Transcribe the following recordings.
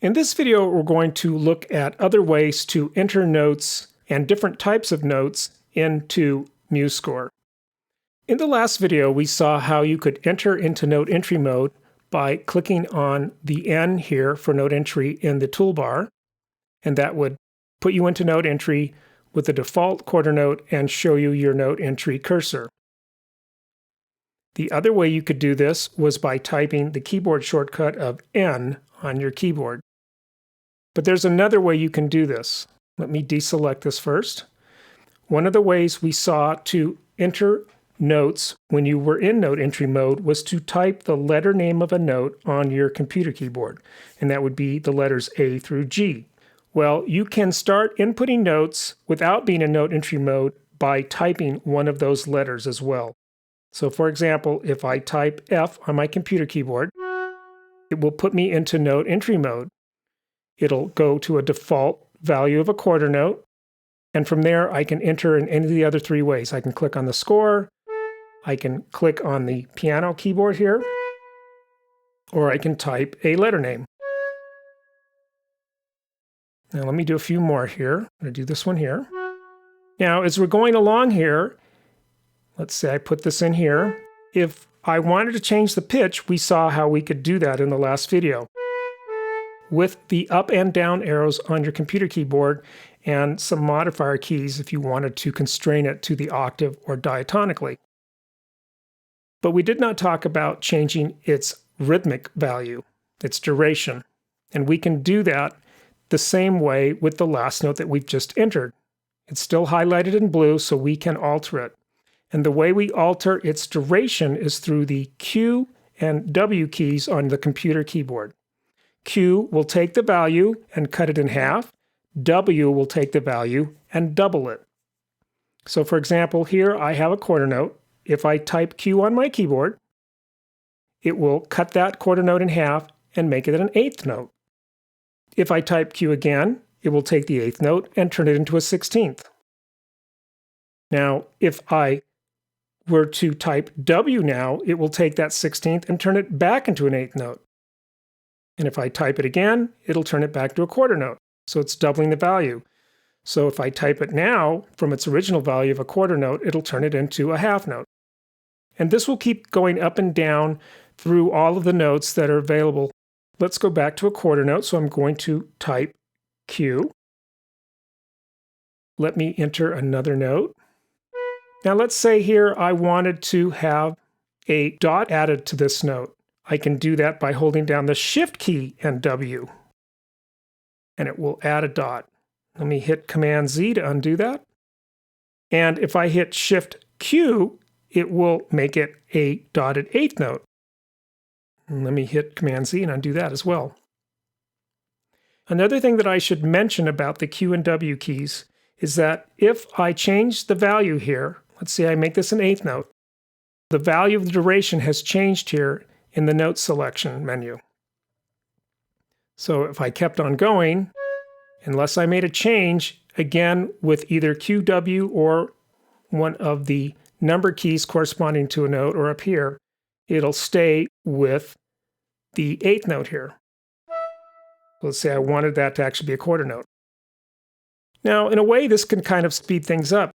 In this video, we're going to look at other ways to enter notes and different types of notes into MusesScore. In the last video, we saw how you could enter into note entry mode by clicking on the N here for note entry in the toolbar, and that would put you into note entry with the default quarter note and show you your note entry cursor. The other way you could do this was by typing the keyboard shortcut of N on your keyboard. But there's another way you can do this. Let me deselect this first. One of the ways we saw to enter notes when you were in note entry mode was to type the letter name of a note on your computer keyboard, and that would be the letters A through G. Well, you can start inputting notes without being in note entry mode by typing one of those letters as well. So for example, if I type F on my computer keyboard, it will put me into note entry mode. It'll go to a default value of a quarter note, and from there I can enter in any of the other three ways. I can click on the score, I can click on the piano keyboard here, or I can type a letter name. Now let me do a few more here. I'm going to do this one here. Now as we're going along here, let's say I put this in here. If I wanted to change the pitch, we saw how we could do that in the last video with the up and down arrows on your computer keyboard and some modifier keys if you wanted to constrain it to the octave or diatonically. But we did not talk about changing its rhythmic value, its duration, and we can do that the same way with the last note that we've just entered. It's still highlighted in blue, so we can alter it. And the way we alter its duration is through the Q and W keys on the computer keyboard. Q will take the value and cut it in half. W will take the value and double it. So for example, here I have a quarter note. If I type Q on my keyboard, it will cut that quarter note in half and make it an eighth note. If I type Q again, it will take the eighth note and turn it into a 16th. Now, if I were to type W now, it will take that 16th and turn it back into an eighth note. And if I type it again, it'll turn it back to a quarter note. So it's doubling the value. So if I type it now from its original value of a quarter note, it'll turn it into a half note. And this will keep going up and down through all of the notes that are available. Let's go back to a quarter note. So I'm going to type Q. Let me enter another note. Now let's say here I wanted to have a dot added to this note. I can do that by holding down the Shift key and W, and it will add a dot. Let me hit Command Z to undo that. And if I hit Shift Q, it will make it a dotted eighth note. And let me hit Command Z and undo that as well. Another thing that I should mention about the Q and W keys is that if I change the value here, let's say I make this an eighth note, the value of the duration has changed here in the note selection menu. So if I kept on going, unless I made a change, again with either QW or one of the number keys corresponding to a note or up here, it'll stay with the eighth note here. Let's say I wanted that to actually be a quarter note. Now, in a way, this can kind of speed things up.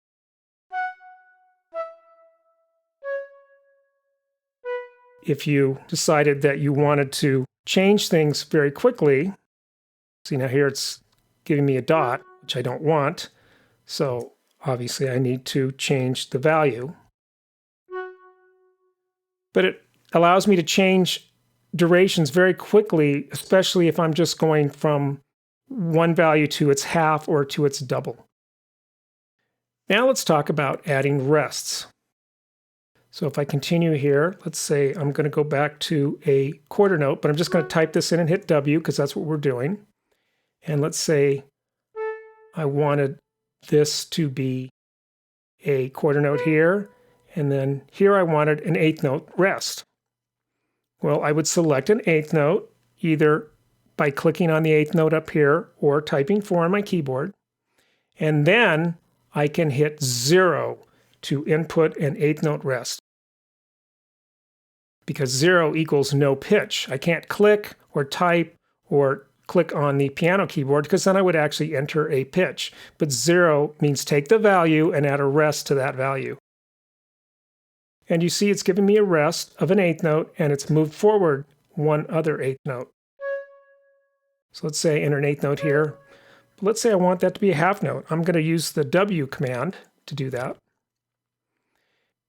If you decided that you wanted to change things very quickly, see now here it's giving me a dot, which I don't want, so obviously I need to change the value. But it allows me to change durations very quickly, especially if I'm just going from one value to its half or to its double. Now let's talk about adding rests. So if I continue here, let's say I'm going to go back to a quarter note, but I'm just going to type this in and hit W because that's what we're doing. And let's say I wanted this to be a quarter note here, and then here I wanted an eighth note rest. Well, I would select an eighth note either by clicking on the eighth note up here or typing 4 on my keyboard, and then I can hit 0 to input an eighth note rest. Because 0 equals no pitch. I can't click or type or click on the piano keyboard, because then I would actually enter a pitch. But 0 means take the value and add a rest to that value. And you see it's giving me a rest of an eighth note, and it's moved forward one other eighth note. So let's say enter an eighth note here. Let's say I want that to be a half note. I'm going to use the W command to do that.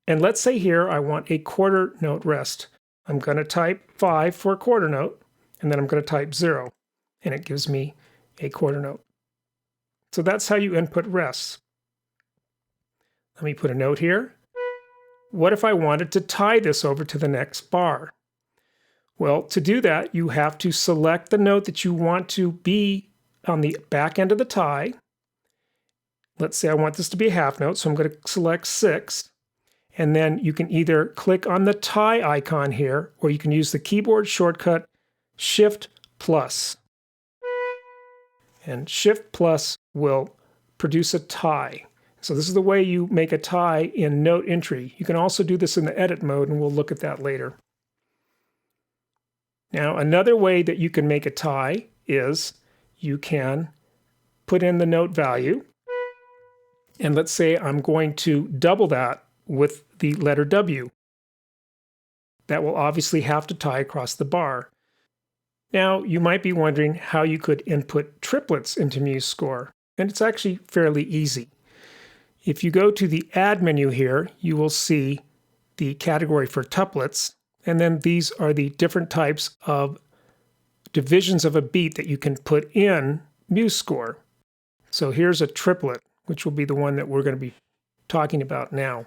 And let's say here I want a quarter note rest. I'm going to type 5 for a quarter note, and then I'm going to type 0, and it gives me a quarter note. So that's how you input rests. Let me put a note here. What if I wanted to tie this over to the next bar? Well, to do that, you have to select the note that you want to be on the back end of the tie. Let's say I want this to be a half note, so I'm going to select 6. And then you can either click on the tie icon here, or you can use the keyboard shortcut Shift+. And Shift+ will produce a tie. So this is the way you make a tie in note entry. You can also do this in the edit mode, and we'll look at that later. Now, another way that you can make a tie is you can put in the note value. And let's say I'm going to double that with the letter W. That will obviously have to tie across the bar. Now, you might be wondering how you could input triplets into MusesScore, and it's actually fairly easy. If you go to the Add menu here, you will see the category for tuplets, and then these are the different types of divisions of a beat that you can put in MusesScore. So here's a triplet, which will be the one that we're going to be talking about now.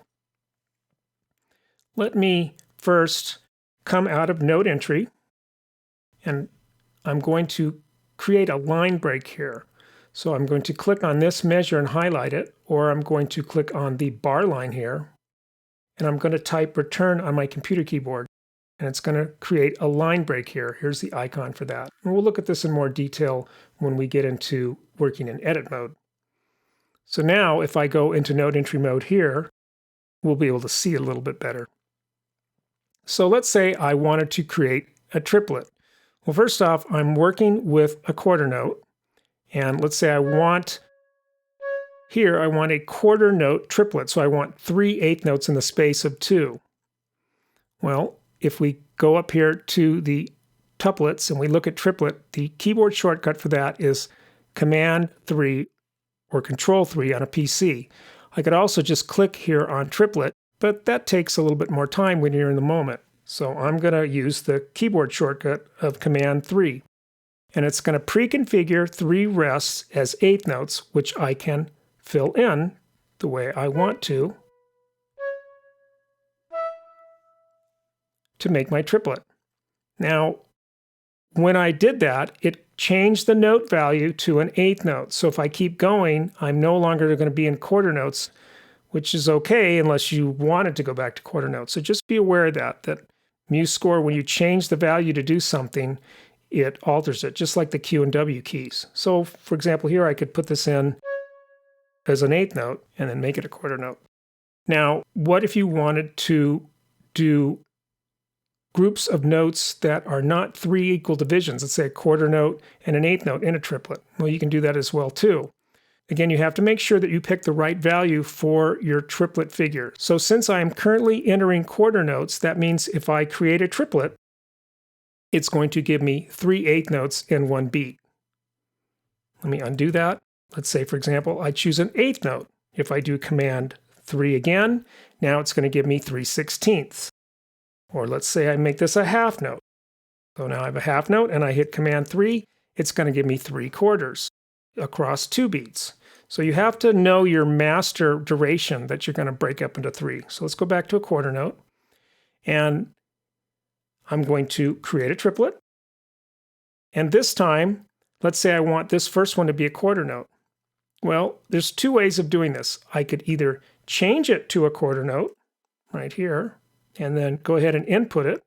Let me first come out of note entry, and I'm going to create a line break here. So I'm going to click on this measure and highlight it, or I'm going to click on the bar line here, and I'm going to type return on my computer keyboard, and it's going to create a line break here. Here's the icon for that. And we'll look at this in more detail when we get into working in edit mode. So now if I go into note entry mode here, we'll be able to see it a little bit better. So let's say I wanted to create a triplet. Well, first off, I'm working with a quarter note, and let's say I want a quarter note triplet, so I want 3 eighth notes in the space of 2. Well, if we go up here to the tuplets and we look at triplet, the keyboard shortcut for that is Command 3 or Control 3 on a PC. I could also just click here on triplet, but that takes a little bit more time when you're in the moment. So I'm going to use the keyboard shortcut of Command 3. And it's going to pre-configure 3 rests as eighth notes, which I can fill in the way I want to make my triplet. Now, when I did that, it changed the note value to an eighth note. So if I keep going, I'm no longer going to be in quarter notes, which is okay unless you wanted to go back to quarter notes. So just be aware of that MusesScore, when you change the value to do something, it alters it, just like the Q and W keys. So for example, here I could put this in as an eighth note and then make it a quarter note. Now, what if you wanted to do groups of notes that are not 3 equal divisions, let's say a quarter note and an eighth note in a triplet? Well, you can do that as well too. Again, you have to make sure that you pick the right value for your triplet figure. So since I am currently entering quarter notes, that means if I create a triplet, it's going to give me 3 eighth notes in one beat. Let me undo that. Let's say, for example, I choose an eighth note. If I do Command 3 again, now it's going to give me 3/16. Or let's say I make this a half note. So now I have a half note and I hit Command 3, it's going to give me 3/4 across 2 beats. So you have to know your master duration that you're going to break up into 3. So let's go back to a quarter note. And I'm going to create a triplet. And this time, let's say I want this first one to be a quarter note. Well, there's 2 ways of doing this. I could either change it to a quarter note right here, and then go ahead and input it,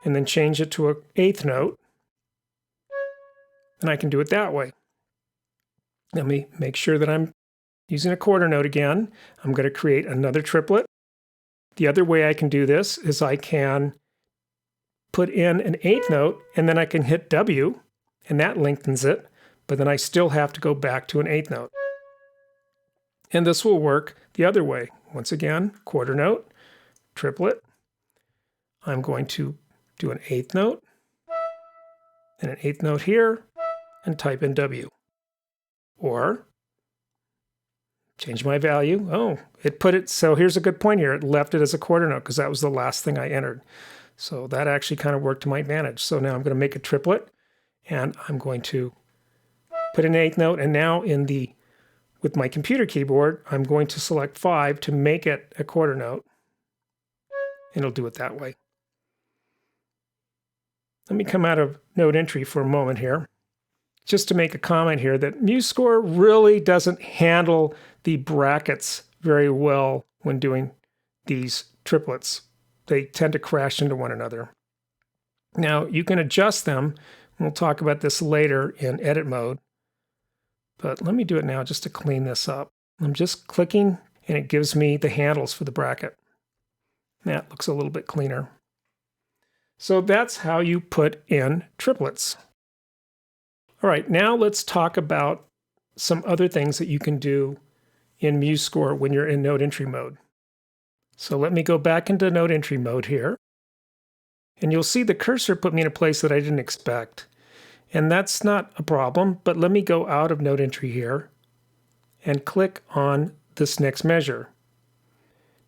and then change it to an eighth note. And I can do it that way. Let me make sure that I'm using a quarter note again. I'm going to create another triplet. The other way I can do this is I can put in an eighth note, and then I can hit W, and that lengthens it, but then I still have to go back to an eighth note. And this will work the other way. Once again, quarter note, triplet. I'm going to do an eighth note, and an eighth note here, and type in W. Or change my value. Oh, it put it, so here's a good point here. It left it as a quarter note because that was the last thing I entered. So that actually kind of worked to my advantage. So now I'm going to make a triplet, and I'm going to put an eighth note, and now with my computer keyboard, I'm going to select 5 to make it a quarter note. And it'll do it that way. Let me come out of note entry for a moment here, just to make a comment here that MusesScore really doesn't handle the brackets very well when doing these triplets. They tend to crash into one another. Now, you can adjust them. We'll talk about this later in edit mode. But let me do it now just to clean this up. I'm just clicking, and it gives me the handles for the bracket. That looks a little bit cleaner. So that's how you put in triplets. All right, now let's talk about some other things that you can do in MusesScore when you're in note entry mode. So let me go back into note entry mode here. And you'll see the cursor put me in a place that I didn't expect. And that's not a problem, but let me go out of note entry here and click on this next measure.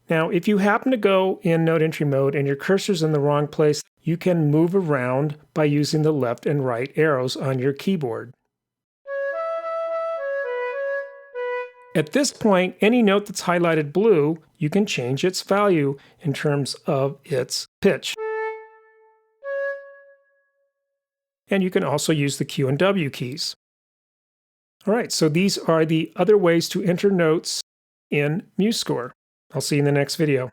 Now, if you happen to go in note entry mode and your cursor's in the wrong place, you can move around by using the left and right arrows on your keyboard. At this point, any note that's highlighted blue, you can change its value in terms of its pitch. And you can also use the Q and W keys. All right, so these are the other ways to enter notes in MusesScore. I'll see you in the next video.